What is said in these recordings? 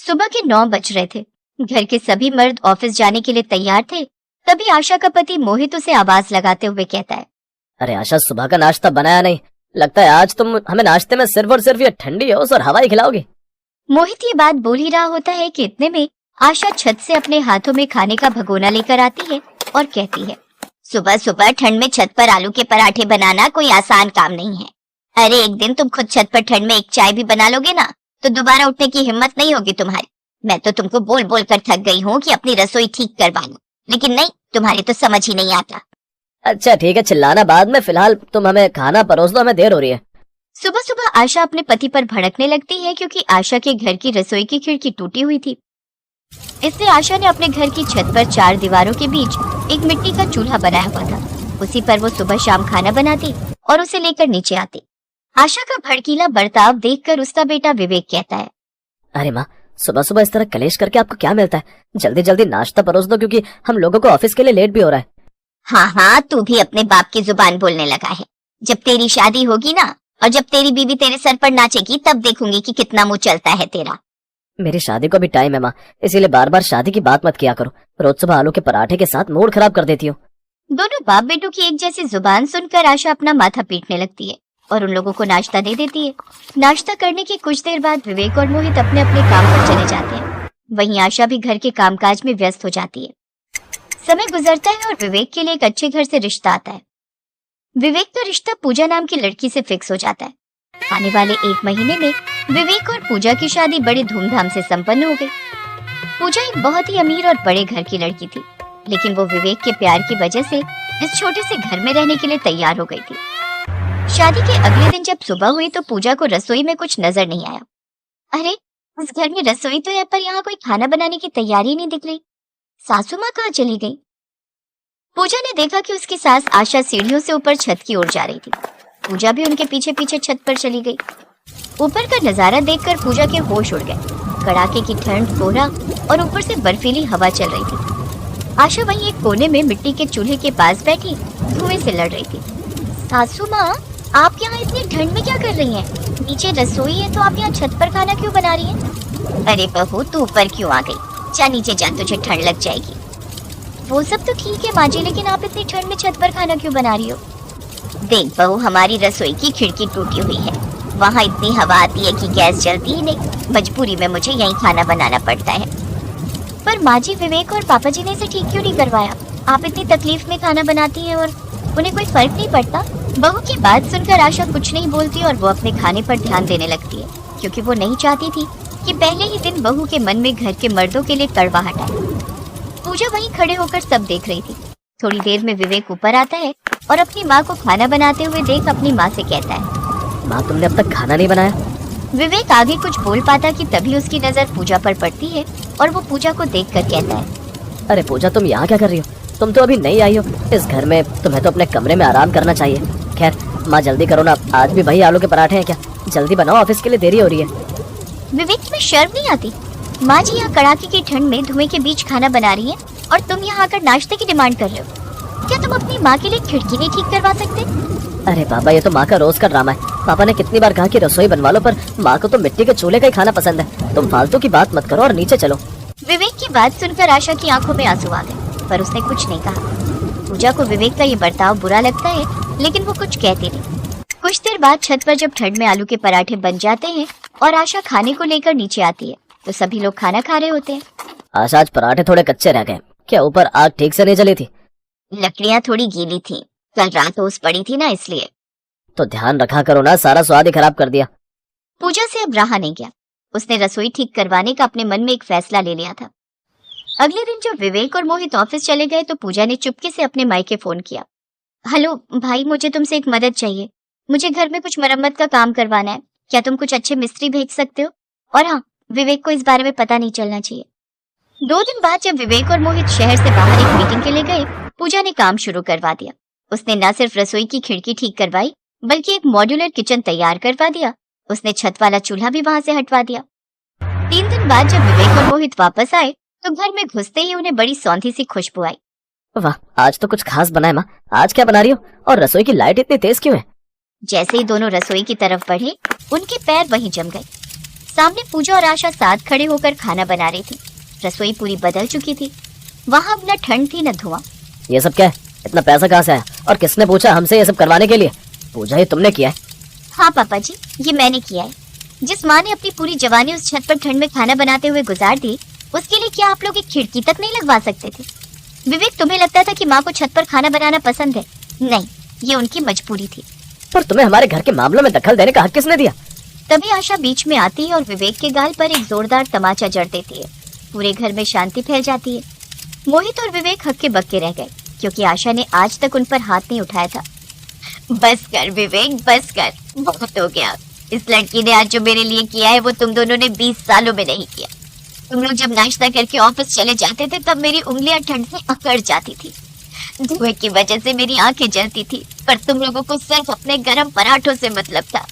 सुबह के 9 बज रहे थे। घर के सभी मर्द ऑफिस जाने के लिए तैयार थे। तभी आशा का पति मोहित उसे आवाज लगाते हुए कहता है, अरे आशा, सुबह का नाश्ता बनाया नहीं। लगता है आज तुम हमें नाश्ते में सिर्फ और सिर्फ ये ठंडी ओस और हवाई खिलाओगी। मोहित ये बात बोल ही रहा होता है कि इतने में आशा छत से अपने हाथों में खाने का भगोना लेकर आती है और कहती है, सुबह सुबह ठंड में छत पर आलू के पराठे बनाना कोई आसान काम नहीं है। अरे एक दिन तुम खुद छत पर ठंड में एक चाय भी बना लोगे ना, तो दोबारा उठने की हिम्मत नहीं होगी तुम्हारी। मैं तो तुमको बोल बोल कर थक गई हूँ कि अपनी रसोई ठीक करवा लो, लेकिन नहीं, तुम्हारी तो समझ ही नहीं आता। अच्छा ठीक है, चिल्लाना बाद में, फिलहाल तुम हमें खाना परोस दो, हमें देर हो रही है। सुबह सुबह आशा अपने पति पर भड़कने लगती है क्योंकि आशा के घर की रसोई की खिड़की टूटी हुई थी। इसलिए आशा ने अपने घर की छत पर 4 दीवारों के बीच एक मिट्टी का चूल्हा बनाया हुआ था। उसी पर वो सुबह शाम खाना बनाती और उसे लेकर नीचे आती। आशा का भड़कीला बर्ताव देखकर उसका बेटा विवेक कहता है, अरे माँ, सुबह सुबह इस तरह कलेश करके आपको क्या मिलता है? जल्दी जल्दी नाश्ता परोस दो, क्योंकि हम लोगों को ऑफिस के लिए लेट भी हो रहा है। हाँ हाँ, तू भी अपने बाप की जुबान बोलने लगा है। जब तेरी शादी होगी ना, और जब तेरी बीवी तेरे सर पर नाचेगी, तब देखूंगी कि कितना मुंह चलता है तेरा। मेरी शादी को भी टाइम है माँ, इसीलिए बार बार शादी की बात मत किया करो। रोज सुबह आलू के पराठे के साथ मूड खराब कर देती हो। दोनों बाप बेटों की एक जैसी जुबान सुनकर आशा अपना माथा पीटने लगती है और उन लोगों को नाश्ता दे देती है। नाश्ता करने की कुछ देर बाद विवेक और मोहित अपने अपने काम पर चले जाते हैं। वहीं आशा भी घर के कामकाज में व्यस्त हो जाती है। समय गुजरता है और विवेक के लिए एक अच्छे घर से रिश्ता आता है। विवेक का रिश्ता पूजा नाम की लड़की से फिक्स हो जाता है। आने वाले 1 महीने में विवेक और पूजा की शादी बड़े धूमधाम से संपन्न हो गई। पूजा एक बहुत ही अमीर और बड़े घर की लड़की थी, लेकिन वो विवेक के प्यार की वजह से इस छोटे से घर में रहने के लिए तैयार हो गई थी। शादी के अगले दिन जब सुबह हुई तो पूजा को रसोई में कुछ नजर नहीं आया। अरे, उस घर में रसोई तो है, पर यहाँ कोई खाना बनाने की तैयारी नहीं दिख रही। सासू माँ कहाँ चली गई? पूजा ने देखा कि उसकी सास आशा सीढ़ियों से ऊपर छत की ओर जा रही थी। पूजा भी उनके पीछे पीछे छत पर चली गई। ऊपर का नजारा देखकर पूजा के होश उड़ गए। कड़ाके की ठंड, कोहरा और ऊपर से बर्फीली हवा चल रही थी। आशा वहीं एक कोने में मिट्टी के चूल्हे के पास बैठी धुएं से लड़ रही थी। सासू माँ, आप यहाँ इतनी ठंड में क्या कर रही हैं? नीचे रसोई है तो आप यहाँ छत पर खाना क्यों बना रही हैं? अरे बहू, तू ऊपर क्यों आ गई? जा नीचे जा, तुझे ठंड लग जाएगी। वो सब तो ठीक है माँ जी, लेकिन आप इतनी ठंड में छत पर खाना क्यों बना रही हो? देख बहू, हमारी रसोई की खिड़की टूटी हुई है। वहाँ इतनी हवा आती है कि गैस जलती ही नहीं। मजबूरी में मुझे यहीं खाना बनाना पड़ता है। पर माँ जी, विवेक और पापा जी ने इसे ठीक क्यों नहीं करवाया? आप इतनी तकलीफ में खाना बनाती हैं और उन्हें कोई फर्क नहीं पड़ता। बहू की बात सुनकर आशा कुछ नहीं बोलती और वो अपने खाने पर ध्यान देने लगती है, क्योंकि वो नहीं चाहती थी कि पहले ही दिन बहू के मन में घर के मर्दों के लिए कड़वाहट आए। पूजा वहीं खड़े होकर सब देख रही थी। थोड़ी देर में विवेक ऊपर आता है और अपनी माँ को खाना बनाते हुए देख अपनी माँ से कहता है, माँ, तुमने अब तक खाना नहीं बनाया? विवेक आगे कुछ बोल पाता कि तभी उसकी नजर पूजा पर पड़ती है और वो पूजा को देखकर कहता है, अरे पूजा, तुम यहाँ क्या कर रही हो? तुम तो अभी नहीं आई हो इस घर में, तुम्हें तो अपने कमरे में आराम करना चाहिए। खैर माँ, जल्दी करो ना, आज भी वही आलू के पराठे हैं क्या? जल्दी बनाओ, ऑफिस के लिए देरी हो रही है। विवेक में शर्म नहीं आती? माँ जी यहाँ कड़ाके की ठंड में धुएं के बीच खाना बना रही हैं और तुम यहाँ आकर नाश्ते की डिमांड कर रहे हो। क्या तुम अपनी माँ के लिए खिड़की नहीं ठीक करवा सकते? अरे बाबा, ये तो माँ का रोज का ड्रामा है। पापा ने कितनी बार कहा कि रसोई बनवा लो, पर माँ को तो मिट्टी के चूल्हे का ही खाना पसंद है। तुम फालतू की बात मत करो और नीचे चलो। विवेक की बात सुनकर आशा की आंखों में आंसू आ गए, पर उसने कुछ नहीं कहा। पूजा को विवेक का ये बर्ताव बुरा लगता है, लेकिन वो कुछ कहती नहीं। कुछ देर बाद छत पर जब ठंड में आलू के पराठे बन जाते हैं और आशा खाने को लेकर नीचे आती है, तो सभी लोग खाना खा रहे होते हैं। आशा, आज पराठे थोड़े कच्चे रह गए क्या? ऊपर आग ठीक से नहीं जली थी? लकड़ियाँ थोड़ी गीली थी, कल रात ओस पड़ी थी ना, इसलिए। तो ध्यान रखा करो ना, सारा स्वाद ही खराब कर दिया। पूजा से अब रहा नहीं गया। उसने रसोई ठीक करवाने का अपने मन में एक फैसला ले लिया था। अगले दिन जब विवेक और मोहित ऑफिस चले गए तो पूजा ने चुपके से अपने मायके फोन किया। हेलो भाई, मुझे तुमसे एक मदद चाहिए। मुझे घर में कुछ मरम्मत का काम करवाना है। क्या तुम कुछ अच्छे मिस्त्री भेज सकते हो? और हाँ, विवेक को इस बारे में पता नहीं चलना चाहिए। 2 दिन बाद जब विवेक और मोहित शहर से बाहर एक मीटिंग के लिए गए, पूजा ने काम शुरू करवा दिया। उसने न सिर्फ रसोई की खिड़की ठीक करवाई, बल्कि एक मॉड्यूलर किचन तैयार करवा दिया। उसने छत वाला चूल्हा भी वहां से हटवा दिया। 3 दिन बाद जब विवेक और मोहित वापस आए तो घर में घुसते ही उन्हें बड़ी सौंधी सी खुशबू आई। वाह, आज तो कुछ खास बना है माँ। आज क्या बना रही हो? और रसोई की लाइट इतनी तेज क्यों है? जैसे ही दोनों रसोई की तरफ बढ़े, उनके पैर वहीं जम गए। सामने पूजा और आशा साथ खड़े होकर खाना बना रही थी। रसोई पूरी बदल चुकी थी। वहाँ अब न ठंड थी न धुआं। ये सब क्या है? इतना पैसा कहाँ से आया और किसने पूछा हमसे ये सब करवाने के लिए? पूजा, ये तुमने किया है? हाँ पापा जी, ये मैंने किया है। जिस माँ ने अपनी पूरी जवानी उस छत पर ठंड में खाना बनाते हुए गुजार दी, उसके लिए क्या आप लोग एक खिड़की तक नहीं लगवा सकते थे? विवेक, तुम्हें लगता था कि माँ को छत पर खाना बनाना पसंद है? नहीं, ये उनकी मजबूरी थी। पर तुम्हें हमारे घर के मामलों में दखल देने का हक किसने दिया? तभी आशा बीच में आती है और विवेक के गाल पर एक जोरदार तमाचा जड़ देती है। पूरे घर में शांति फैल जाती है। मोहित और विवेक हक्के बक्के रह गए, क्योंकि आशा ने आज तक उन पर हाथ नहीं उठाया था। बस कर विवेक, बस कर, बहुत हो गया। इस लड़की ने आज जो मेरे लिए किया है वो तुम दोनों ने 20 सालों में नहीं किया। तुम लोग जब नाश्ता करके ऑफिस चले जाते थे तब मेरी उंगलियां ठंड से अकड़ जाती थी। धुएं की वजह से मेरी आंखें जलती थी, पर तुम लोगों को सिर्फ अपने गर्म पराठों से मतलब था।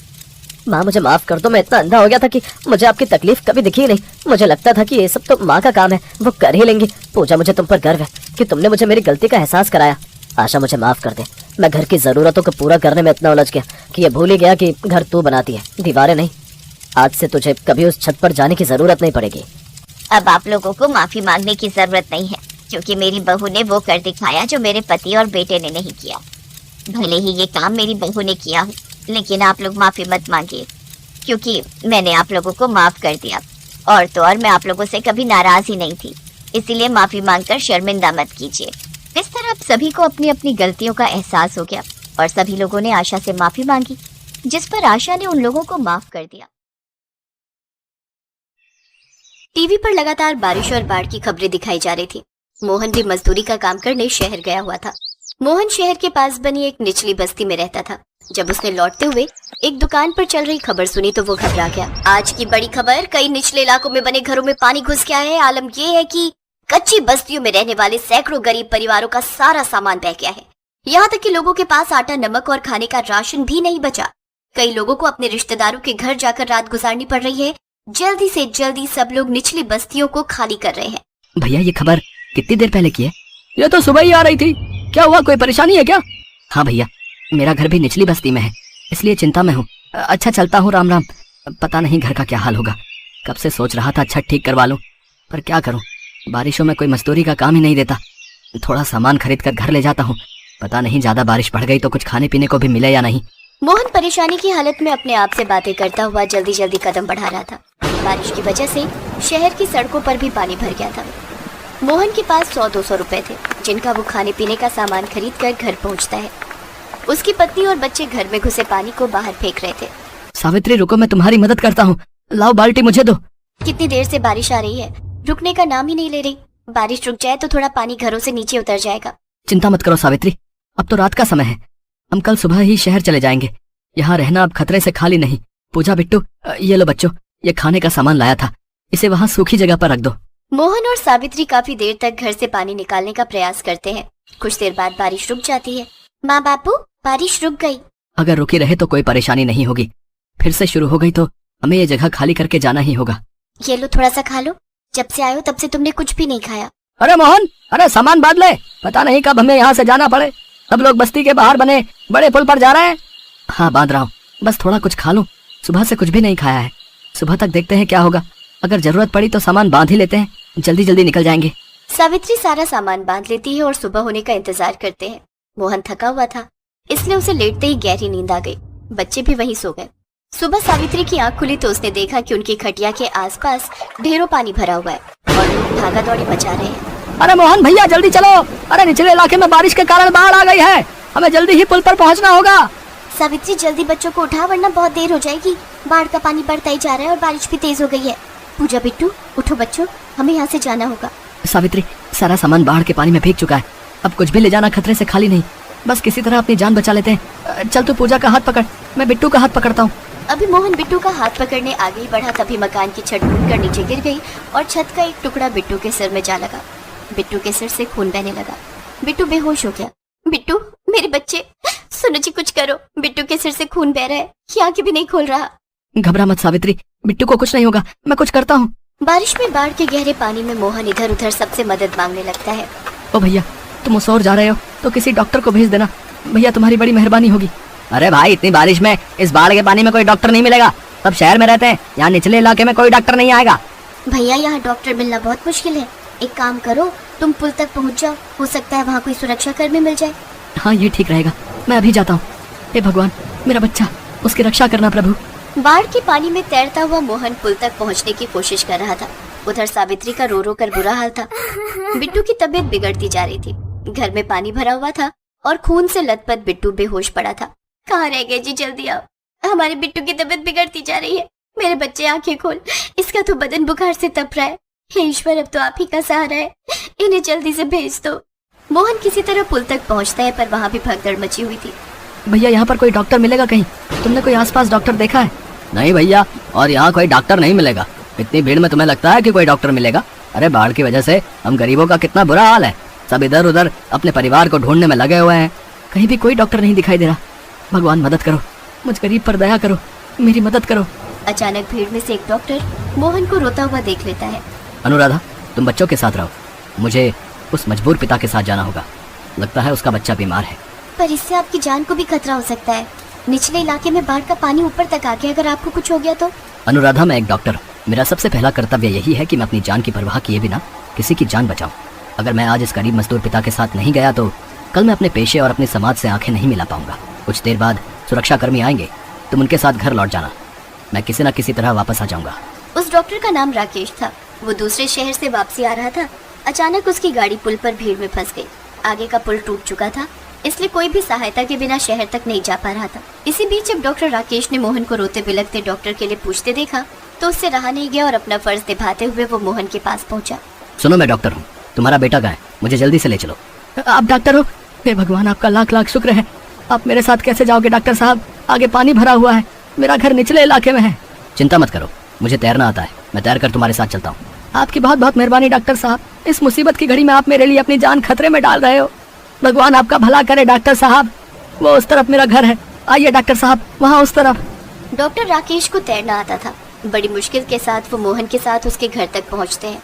माँ, मुझे माफ कर दो। मैं इतना अंधा हो गया था कि मुझे आपकी तकलीफ कभी दिखी ही नहीं। मुझे लगता था कि ये सब तो माँ का काम है, वो कर ही लेंगी। पूजा, मुझे तुम पर गर्व है कि तुमने मुझे मेरी गलती का एहसास कराया। आशा, मुझे माफ कर दे। मैं घर की जरूरतों को पूरा करने में इतना उलझ गया कि ये भूल ही गया कि घर तू बनाती है, दीवारें नहीं। आज से तुझे कभी उस छत पर जाने की जरूरत नहीं पड़ेगी। अब आप लोगों को माफी मांगने की जरूरत नहीं है, क्योंकि मेरी बहू ने वो कर दिखाया जो मेरे पति और बेटे ने नहीं किया। भले ही ये काम मेरी बहू ने किया हो, लेकिन आप लोग माफी मत मांगिए, क्योंकि मैंने आप लोगों को माफ कर दिया। और तो और मैं आप लोगों से कभी नाराज ही नहीं थी, इसीलिए माफी मांगकर शर्मिंदा मत कीजिए। इस तरह अब सभी को अपनी अपनी गलतियों का एहसास हो गया और सभी लोगों ने आशा से माफी मांगी, जिस पर आशा ने उन लोगों को माफ कर दिया। टीवी पर लगातार बारिश और बाढ़ की खबरें दिखाई जा रही थी। मोहन भी मजदूरी का काम करने शहर गया हुआ था। मोहन शहर के पास बनी एक निचली बस्ती में रहता था। जब उसने लौटते हुए एक दुकान पर चल रही खबर सुनी तो वो घबरा गया। आज की बड़ी खबर, कई निचले इलाकों में बने घरों में पानी घुस गया है। आलम ये है कि कच्ची बस्तियों में रहने वाले सैकड़ों गरीब परिवारों का सारा सामान बह गया है। यहाँ तक कि लोगों के पास आटा, नमक और खाने का राशन भी नहीं बचा। कई लोगों को अपने रिश्तेदारों के घर जाकर रात गुजारनी पड़ रही है। जल्दी से जल्दी सब लोग निचली बस्तियों को खाली कर रहे हैं। भैया, ये खबर कितनी देर पहले की है? ये तो सुबह ही आ रही थी। क्या हुआ, कोई परेशानी है क्या? हाँ भैया, मेरा घर भी निचली बस्ती में है, इसलिए चिंता में हूँ। अच्छा, चलता हूँ, राम राम। पता नहीं घर का क्या हाल होगा। कब से सोच रहा था छत ठीक करवा लूं, पर क्या करूं, बारिशों में कोई मजदूरी का काम ही नहीं देता। थोड़ा सामान खरीद कर घर ले जाता हूँ। पता नहीं ज्यादा बारिश बढ़ गई तो कुछ खाने पीने को भी मिले या नहीं। मोहन परेशानी की हालत में अपने आप से बातें करता हुआ जल्दी जल्दी कदम बढ़ा रहा था। बारिश की वजह से शहर की सड़कों पर भी पानी भर गया था। मोहन के पास 100-200 रुपए थे, जिनका वो खाने पीने का सामान खरीद कर घर पहुंचता है। उसकी पत्नी और बच्चे घर में घुसे पानी को बाहर फेंक रहे थे। सावित्री, रुको, मैं तुम्हारी मदद करता हूँ। लाओ बाल्टी मुझे दो। कितनी देर से बारिश आ रही है, रुकने का नाम ही नहीं ले रही। बारिश रुक जाए तो थोड़ा पानी घरों से नीचे उतर जाएगा। चिंता मत करो सावित्री, अब तो रात का समय है। हम कल सुबह ही शहर चले जाएंगे। यहाँ रहना अब खतरे से खाली नहीं। पूजा, बिट्टू, ये लो बच्चों, ये खाने का सामान लाया था, इसे वहाँ सूखी जगह पर रख दो। मोहन और सावित्री काफी देर तक घर से पानी निकालने का प्रयास करते हैं। कुछ देर बाद बारिश रुक जाती है। माँ बापू, बारिश रुक गई। अगर रुकी रहे तो कोई परेशानी नहीं होगी, फिर से शुरू हो गई तो हमें ये जगह खाली करके जाना ही होगा। ये लो, थोड़ा सा खा लो। जब से आए हो तब से तुमने कुछ भी नहीं खाया। अरे मोहन, अरे सामान बांध ले, पता नहीं कब हमें यहाँ से जाना पड़े। सब लोग बस्ती के बाहर बने बड़े पुल पर जा रहे हैं। हाँ, बांध रहा हूँ, बस थोड़ा कुछ खा लूं। सुबह से कुछ भी नहीं खाया है। सुबह तक देखते हैं क्या होगा। अगर जरूरत पड़ी तो सामान बांध ही लेते हैं, जल्दी जल्दी निकल जाएंगे। सावित्री सारा सामान बांध लेती है और सुबह होने का इंतजार करते हैं। मोहन थका हुआ था, इसलिए उसे लेटते ही गहरी नींद आ गई। बच्चे भी वहीं सो गए। सुबह सावित्री की आंख खुली तो उसने देखा कि उनकी खटिया के आसपास ढेरों पानी भरा हुआ है और लोग भागा दौड़ी मचा रहे हैं। अरे मोहन भैया, जल्दी चलो। अरे निचले इलाके में बारिश के कारण बाढ़ आ गई है, हमें जल्दी ही पुल पर पहुंचना होगा। सावित्री, जल्दी बच्चों को उठा, वरना बहुत देर हो जाएगी। बाढ़ का पानी बढ़ता ही जा रहा है और बारिश भी तेज हो गई है। पूजा, बिट्टू, उठो बच्चों, हमें यहाँ से जाना होगा। सावित्री, सारा सामान बाढ़ के पानी में भीग चुका है। अब कुछ भी ले जाना खतरे से खाली नहीं। बस किसी तरह अपनी जान बचा लेते हैं। चल, तू पूजा का हाथ पकड़, मैं बिट्टू का हाथ पकड़ता हूँ। अभी मोहन बिट्टू का हाथ पकड़ने आगे ही बढ़ा, तभी मकान की छत टूटकर नीचे गिर गई और छत का एक टुकड़ा बिट्टू के सिर में जा लगा। बिट्टू के सिर से खून बहने लगा। बिट्टू बेहोश हो गया। बिट्टू, मेरे बच्चे, सुनो जी, कुछ करो। बिट्टू के सिर से खून बह रहा है, ये आंखें भी नहीं खोल रहा। घबरा मत सावित्री, बिट्टू को कुछ नहीं होगा, मैं कुछ करता हूँ। बारिश में बाढ़ के गहरे पानी में मोहन इधर उधर सबसे मदद मांगने लगता है। ओ भैया, तुम उस ओर जा रहे हो तो किसी डॉक्टर को भेज देना, भैया तुम्हारी बड़ी मेहरबानी होगी। अरे भाई, इतनी बारिश में इस बाढ़ के पानी में कोई डॉक्टर नहीं मिलेगा। सब शहर में रहते हैं, यहाँ निचले इलाके में कोई डॉक्टर नहीं आएगा। भैया यहाँ डॉक्टर मिलना बहुत मुश्किल है। एक काम करो, तुम पुल तक पहुँच जाओ, हो सकता है वहाँ कोई सुरक्षा कर्मी मिल जाए। हाँ ये ठीक रहेगा, मैं अभी जाता हूँ। हे भगवान, मेरा बच्चा, उसकी रक्षा करना प्रभु। बाढ़ के पानी में तैरता हुआ मोहन पुल तक पहुंचने की कोशिश कर रहा था। उधर सावित्री का रो रो कर बुरा हाल था। बिट्टू की तबीयत बिगड़ती जा रही थी। घर में पानी भरा हुआ था और खून से लथपथ बिट्टू बेहोश पड़ा था। कहाँ रह गए जी, जल्दी आओ, हमारे बिट्टू की तबीयत बिगड़ती जा रही है। मेरे बच्चे आंखें खोल, इसका तो बदन बुखार से तप रहा है। हे ईश्वर, अब तो आप ही का सहारा है, इन्हें जल्दी से भेज दो। मोहन किसी तरह पुल तक पहुंचता है, पर वहाँ भी भगदड़ मची हुई थी। भैया यहाँ पर कोई डॉक्टर मिलेगा कहीं? तुमने कोई आसपास डॉक्टर देखा है? नहीं भैया, और यहाँ कोई डॉक्टर नहीं मिलेगा। इतनी भीड़ में तुम्हें लगता है कि कोई डॉक्टर मिलेगा? अरे बाढ़ की वजह से हम गरीबों का कितना बुरा हाल है। सब इधर उधर अपने परिवार को ढूंढने में लगे हुए हैं। कहीं भी कोई डॉक्टर नहीं दिखाई दे रहा। भगवान मदद करो, मुझ गरीब पर दया करो, मेरी मदद करो। अचानक भीड़ में से एक डॉक्टर मोहन को रोता हुआ देख लेता है। अनुराधा, तुम बच्चों के साथ रहो, मुझे उस मजबूर पिता के साथ जाना होगा। लगता है उसका बच्चा बीमार है। पर इससे आपकी जान को भी खतरा हो सकता है। निचले इलाके में बाढ़ का पानी ऊपर तक आ गया, अगर आपको कुछ हो गया तो? अनुराधा, मैं एक डॉक्टर हूँ। मेरा सबसे पहला कर्तव्य यही है कि मैं अपनी जान की परवाह किए बिना किसी की जान बचाऊं। अगर मैं आज इस गरीब मजदूर पिता के साथ नहीं गया तो कल मैं अपने पेशे और अपने समाज से आंखें नहीं मिला पाऊंगा। कुछ देर बाद सुरक्षा कर्मी आएंगे, तुम उनके साथ घर लौट जाना। मैं किसी न किसी तरह वापस आ जाऊंगा। उस डॉक्टर का नाम राकेश था। वो दूसरे शहर से वापसी आ रहा था। अचानक उसकी गाड़ी पुल पर भीड़ में फंस गई। आगे का पुल टूट चुका था, इसलिए कोई भी सहायता के बिना शहर तक नहीं जा पा रहा था। इसी बीच जब डॉक्टर राकेश ने मोहन को रोते बिलखते डॉक्टर के लिए पूछते देखा तो उससे रहा नहीं गया और अपना फर्ज निभाते हुए वो मोहन के पास पहुंचा। सुनो, मैं डॉक्टर हूँ, तुम्हारा बेटा कहाँ है? मुझे जल्दी से ले चलो। आप डॉक्टर हो? हे भगवान, आपका लाख लाख शुक्र है। आप मेरे साथ कैसे जाओगे डॉक्टर साहब? आगे पानी भरा हुआ है, मेरा घर निचले इलाके में है। चिंता मत करो, मुझे तैरना आता है, मैं तैर कर तुम्हारे साथ चलता हूँ। आपकी बहुत बहुत मेहरबानी डॉक्टर साहब। इस मुसीबत की घड़ी में आप मेरे लिए अपनी जान खतरे में डाल रहे हो। भगवान आपका भला करे डॉक्टर साहब। वो उस तरफ मेरा घर है, आइए डॉक्टर साहब, वहाँ उस तरफ। डॉक्टर राकेश को तैरना आता था। बड़ी मुश्किल के साथ वो मोहन के साथ उसके घर तक पहुंचते हैं।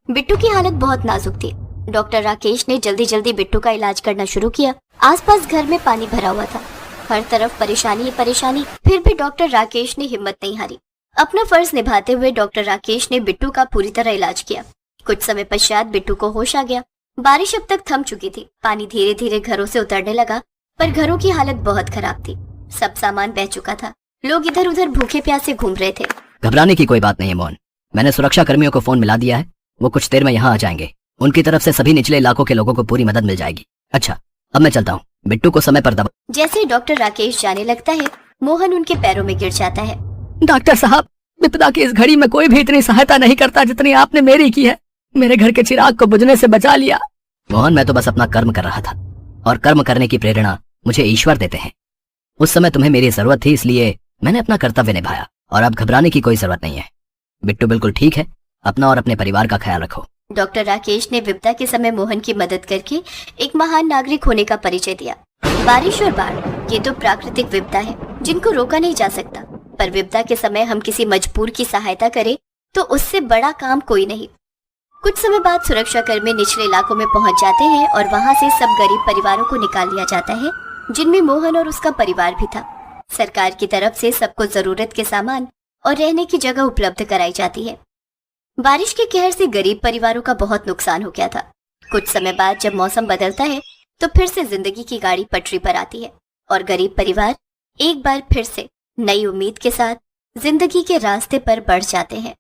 बिट्टू की हालत बहुत नाजुक थी। डॉक्टर राकेश ने जल्दी जल्दी बिट्टू का इलाज करना शुरू किया। आसपास घर में पानी भरा हुआ था, हर तरफ परेशानी ही परेशानी। फिर भी डॉक्टर राकेश ने हिम्मत नहीं हारी। अपना फर्ज निभाते हुए डॉक्टर राकेश ने बिट्टू का पूरी तरह इलाज किया। कुछ समय पश्चात बिट्टू को होश आ गया। बारिश अब तक थम चुकी थी। पानी धीरे धीरे घरों से उतरने लगा, पर घरों की हालत बहुत खराब थी। सब सामान बह चुका था। लोग इधर उधर भूखे प्यासे घूम रहे थे। घबराने की कोई बात नहीं है मोहन, मैंने सुरक्षा कर्मियों को फोन मिला दिया है, वो कुछ देर में यहाँ आ जाएंगे। उनकी तरफ से सभी निचले इलाकों के लोगों को पूरी मदद मिल जाएगी। अच्छा, अब मैं चलता हूँ, बिट्टू को समय पर दबा। जैसे ही डॉक्टर राकेश जाने लगता है, मोहन उनके पैरों में गिर जाता है। डॉक्टर साहब, विपदा की इस घड़ी में कोई भी इतनी सहायता नहीं करता जितनी आपने मेरी की है। मेरे घर के चिराग को बुझने से बचा लिया। मोहन, मैं तो बस अपना कर्म कर रहा था, और कर्म करने की प्रेरणा मुझे ईश्वर देते हैं। उस समय तुम्हें मेरी जरूरत थी, इसलिए मैंने अपना कर्तव्य निभाया, और अब घबराने की कोई जरूरत नहीं है। बिट्टू बिल्कुल ठीक है, अपना और अपने परिवार का ख्याल रखो। डॉक्टर राकेश ने विपदा के समय मोहन की मदद करके एक महान नागरिक होने का परिचय दिया। बारिश और बाढ़, ये तो प्राकृतिक विपदा है जिनको रोका नहीं जा सकता, पर विपदा के समय हम किसी मजबूर की सहायता करें तो उससे बड़ा काम कोई नहीं। कुछ समय बाद सुरक्षा कर्मी निचले इलाकों में पहुंच जाते हैं और वहां से सब गरीब परिवारों को निकाल लिया जाता है, जिनमें मोहन और उसका परिवार भी था। सरकार की तरफ से सबको जरूरत के सामान और रहने की जगह उपलब्ध कराई जाती है। बारिश के कहर से गरीब परिवारों का बहुत नुकसान हो गया था। कुछ समय बाद जब मौसम बदलता है तो फिर से जिंदगी की गाड़ी पटरी पर आती है और गरीब परिवार एक बार फिर से नई उम्मीद के साथ जिंदगी के रास्ते पर बढ़ जाते हैं।